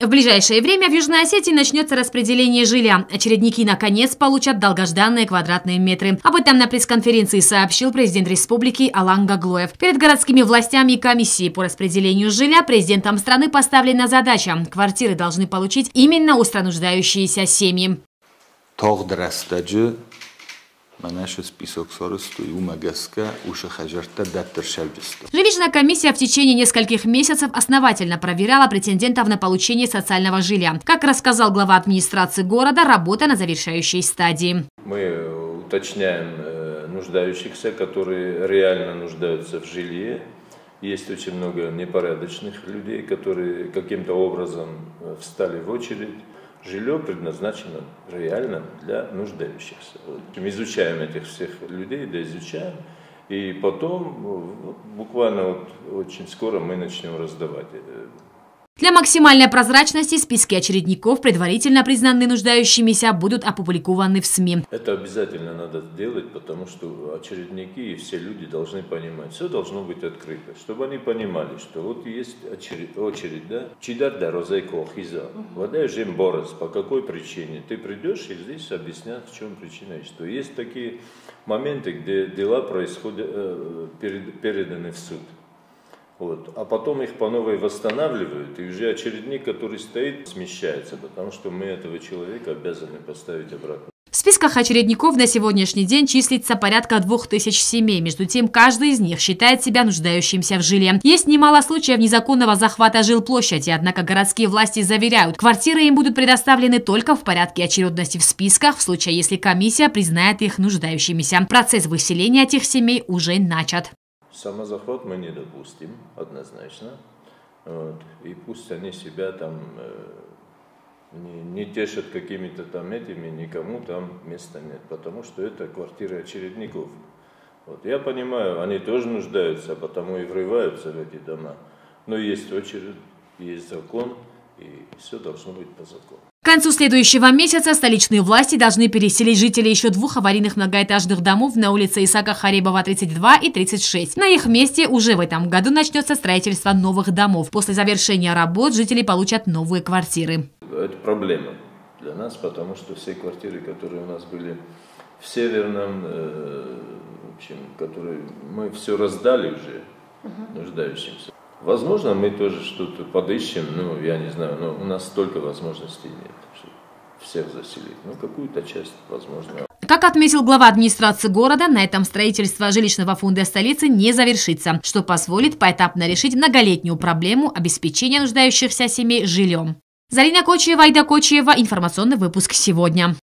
В ближайшее время в Южной Осетии начнется распределение жилья. Очередники наконец получат долгожданные квадратные метры. Об этом на пресс-конференции сообщил президент республики Алан Гаглоев. Перед городскими властями и комиссией по распределению жилья президентом страны поставлена задача. Квартиры должны получить именно устрануждающиеся семьи. Жилищная комиссия в течение нескольких месяцев основательно проверяла претендентов на получение социального жилья. Как рассказал глава администрации города, работа на завершающей стадии. Мы уточняем нуждающихся, которые реально нуждаются в жилье. Есть очень много непорядочных людей, которые каким-то образом встали в очередь. Жилье предназначено реально для нуждающихся. Мы изучаем этих всех людей, изучаем, и потом буквально очень скоро мы начнем раздавать. Для максимальной прозрачности списки очередников, предварительно признанные нуждающимися, будут опубликованы в СМИ. Это обязательно надо делать, потому что очередники и все люди должны понимать. Все должно быть открыто, чтобы они понимали, что вот есть очередь, да? Чидарда розейко хиза. Вода жемборос. По какой причине? Ты придешь и здесь объяснят, в чем причина. Что есть такие моменты, где дела происходят, переданы в суд. Вот. А потом их по новой восстанавливают, и уже очередник, который стоит, смещается, потому что мы этого человека обязаны поставить обратно. В списках очередников на сегодняшний день числится порядка 2000 семей. Между тем, каждый из них считает себя нуждающимся в жилье. Есть немало случаев незаконного захвата жилплощади, однако городские власти заверяют, квартиры им будут предоставлены только в порядке очередности в списках, в случае, если комиссия признает их нуждающимися. Процесс выселения этих семей уже начат. Самозахват мы не допустим, однозначно. Вот. И пусть они себя там не тешат какими-то там этими, никому там места нет, потому что это квартиры очередников. Вот. Я понимаю, они тоже нуждаются, потому и врываются в эти дома. Но есть очередь, есть закон, и все должно быть по закону. К концу следующего месяца столичные власти должны переселить жителей еще 2 аварийных многоэтажных домов на улице Исаака Харибова, 32 и 36. На их месте уже в этом году начнется строительство новых домов. После завершения работ жители получат новые квартиры. Это проблема для нас, потому что все квартиры, которые у нас были в Северном, в общем, которые мы все раздали уже нуждающимся. Возможно, мы тоже что-то подыщем, ну, я не знаю, но у нас столько возможностей нет, чтобы всех заселить. Ну, какую-то часть, возможно. Как отметил глава администрации города, на этом строительство жилищного фонда столицы не завершится, что позволит поэтапно решить многолетнюю проблему обеспечения нуждающихся семей жильем. Зарина Кочиева, Айда Кочиева, информационный выпуск сегодня.